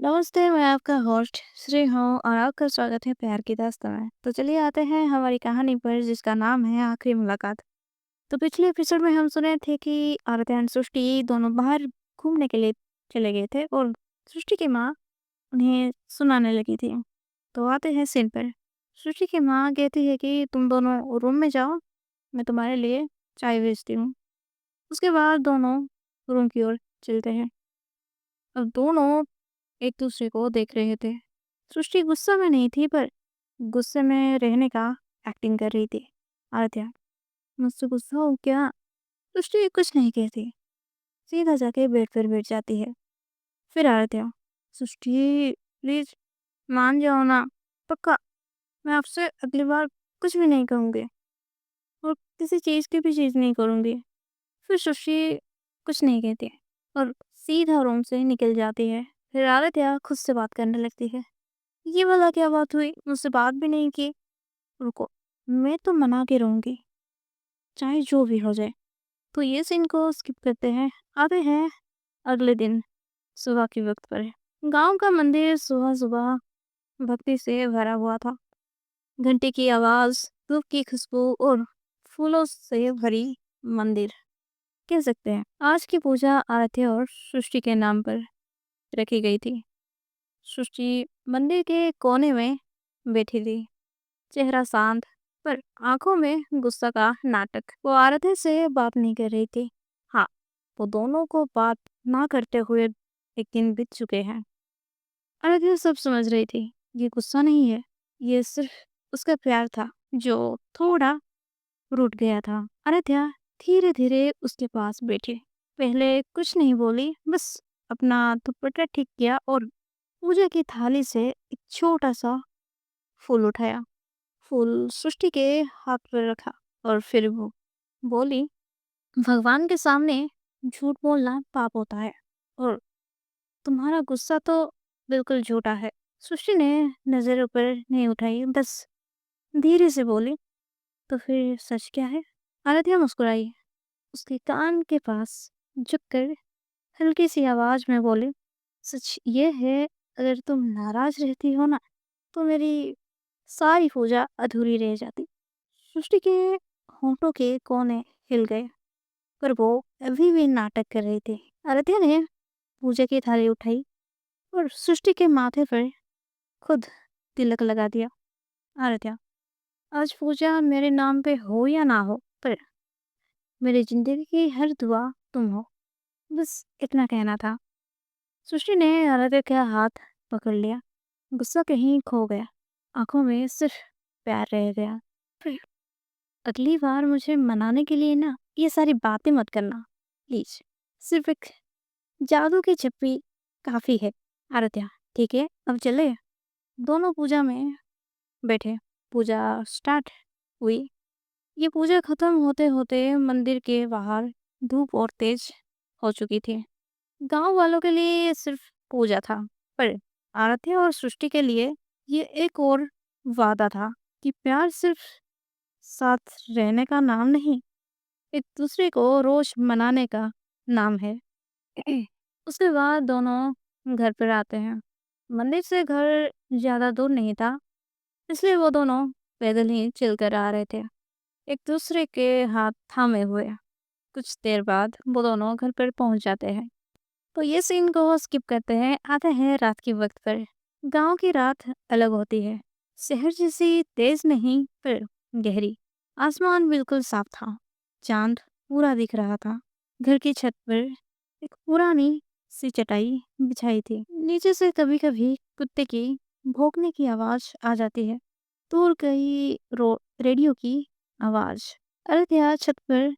नमस्ते, मैं आपका होस्ट श्री हूँ और आपका स्वागत है प्यार की दास्तां में। तो चलिए आते हैं हमारी कहानी पर जिसका नाम है आखिरी मुलाकात। तो पिछले एपिसोड में हम सुने थे कि आरती एंड सृष्टि दोनों बाहर घूमने के लिए चले गए थे और सृष्टि की माँ उन्हें सुनाने लगी थी। तो आते हैं सीन पर। सृष्टि की माँ कहती है कि तुम दोनों रूम में जाओ, मैं तुम्हारे लिए चाय भेजती हूँ। उसके बाद दोनों रूम की ओर चलते हैं। अब दोनों एक दूसरे को देख रहे थे। सृष्टि गुस्सा में नहीं थी पर गुस्से में रहने का एक्टिंग कर रही थी। आराध्या, मुझसे गुस्सा हो क्या? सृष्टि कुछ नहीं कहती, सीधा जाके बेड पर बैठ जाती है। फिर आराध्या, सृष्टि प्लीज मान जाओ ना, पक्का। मैं आपसे अगली बार कुछ भी नहीं कहूंगी और किसी चीज की भी चीज नहीं करूंगी। फिर सृष्टि कुछ नहीं कहती और सीधा रूम से निकल जाती है। फिर आराध्या खुद से बात करने लगती है। ये वाला क्या बात हुई? मुझसे बात भी नहीं की। रुको, मैं तो मना के रहूंगी, चाहे जो भी हो जाए। तो ये सीन को स्किप करते हैं। आते हैं अगले दिन सुबह के वक्त पर। गांव का मंदिर सुबह सुबह भक्ति से भरा हुआ था। घंटी की आवाज, धूप की खुशबू और फूलों से भरी मंदिर कह सकते हैं। आज की पूजा आरती और सृष्टि के नाम पर रखी गई थी। सृष्टि मंदिर के कोने में बैठी थी, चेहरा शांत पर आंखों में गुस्सा का नाटक। वो आरती से बात नहीं कर रही थी। हाँ, वो दोनों को बात ना करते हुए एक दिन बीत चुके हैं। आरती सब समझ रही थी, ये गुस्सा नहीं है, ये सिर्फ उसका प्यार था जो थोड़ा रूठ गया था। आराध्या धीरे धीरे उसके पास बैठी। पहले कुछ नहीं बोली, बस अपना दुपट्टा ठीक किया और पूजा की थाली से एक छोटा सा फूल उठाया। फूल सृष्टि के हाथ पर रखा और फिर वो बोली, भगवान के सामने झूठ बोलना पाप होता है और तुम्हारा गुस्सा तो बिल्कुल झूठा है। सृष्टि ने नजर ऊपर नहीं उठाई, बस धीरे से बोली, तो फिर सच क्या है? आराध्या मुस्कुराई, उसके कान के पास झुककर हल्की सी आवाज में बोली, सच ये है, अगर तुम नाराज रहती हो ना तो मेरी सारी पूजा अधूरी रह जाती। सृष्टि के होंठों के कोने हिल गए पर वो अभी भी नाटक कर रही थी। आराध्या ने पूजा की थाली उठाई और सृष्टि के माथे पर खुद तिलक लगा दिया। आराध्या, आज पूजा मेरे नाम पे हो या ना हो, पर मेरी जिंदगी की हर दुआ तुम हो, बस इतना कहना था। सृष्टि ने आराध्या का हाथ पकड़ लिया। गुस्सा कहीं खो गया, आंखों में सिर्फ प्यार रह गया। फिर अगली बार मुझे मनाने के लिए ना ये सारी बातें मत करना, प्लीज। सिर्फ एक जादू की छप्पी काफी है। आराध्या, ठीक है, अब चले। दोनों पूजा में बैठे। पूजा स्टार्ट हुई। ये पूजा खत्म होते होते मंदिर के बाहर धूप और तेज हो चुकी थी। गांव वालों के लिए ये सिर्फ पूजा था, पर आराध्या और सृष्टि के लिए ये एक और वादा था कि प्यार सिर्फ साथ रहने का नाम नहीं, एक दूसरे को रोज मनाने का नाम है। उसके बाद दोनों घर पर आते हैं। मंदिर से घर ज्यादा दूर नहीं था, इसलिए वो दोनों पैदल ही चल कर आ रहे थे, एक दूसरे के हाथ थामे हुए। कुछ देर बाद वो दोनों घर पर पहुंच जाते हैं। तो ये सीन को स्किप करते हैं। आते हैं रात के वक्त पर। गांव की रात अलग होती है, शहर जैसी तेज नहीं पर गहरी। आसमान बिल्कुल साफ था, चांद पूरा दिख रहा था। घर की छत पर एक पुरानी सी चटाई बिछाई थी, नीचे से कभी कभी कुत्ते की भौंकने की आवाज आ जाती है। दूर कहीं रेडियो की आवाज। अरतिया छत पर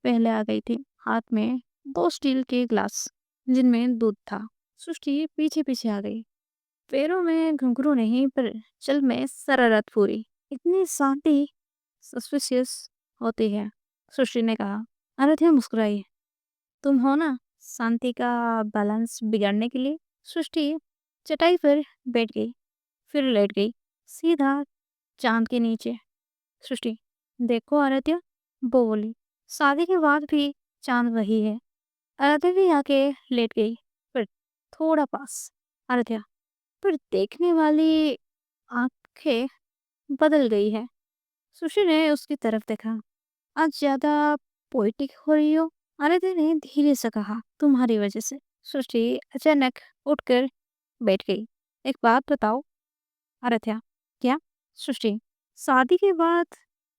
पहले आ गई थी, हाथ में दो स्टील के ग्लास जिनमें दूध था। सृष्टि पीछे पीछे आ गई, पैरों में घुंघरू नहीं पर चल में शरारत पूरी। इतनी शांति सस्पिशियस होती है, सृष्टि ने कहा। आराध्या मुस्कुराई, तुम हो ना शांति का बैलेंस बिगाड़ने के लिए। सृष्टि चटाई पर बैठ गई, फिर लेट गई, सीधा चांद के नीचे। सृष्टि, देखो आराध्या, वो बोली, शादी के बाद भी चांद वही है। आराध्या भी आके लेट गई, पर थोड़ा पास। आराध्या, पर देखने वाली आंखें बदल गई है। सुशी ने उसकी तरफ देखा। आज ज्यादा पोइटिक हो रही हो। आराध्या ने धीरे से कहा, तुम्हारी वजह से। सुशी अचानक उठकर बैठ गई। एक बात बताओ आराध्या। क्या? सुशी, शादी के बाद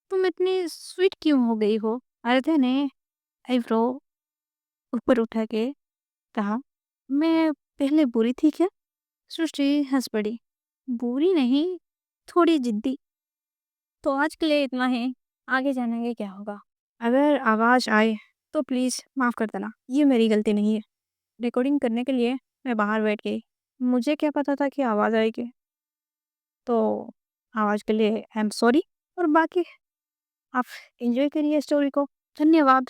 तुम इतनी स्वीट क्यों हो गई हो? आराध्या ने आईब्रो ऊपर उठा के कहा, मैं पहले बुरी थी क्या? सृष्टि हंस पड़ी। बुरी नहीं, थोड़ी जिद्दी। तो आज के लिए इतना ही। आगे जानेंगे क्या होगा। अगर आवाज़ आए तो प्लीज़ माफ़ कर देना, ये मेरी गलती नहीं है। रिकॉर्डिंग करने के लिए मैं बाहर बैठ गई। मुझे क्या पता था कि आवाज़ आएगी। तो आवाज़ के लिए आई एम सॉरी। और बाकी आप एंजॉय करिए स्टोरी को। धन्यवाद।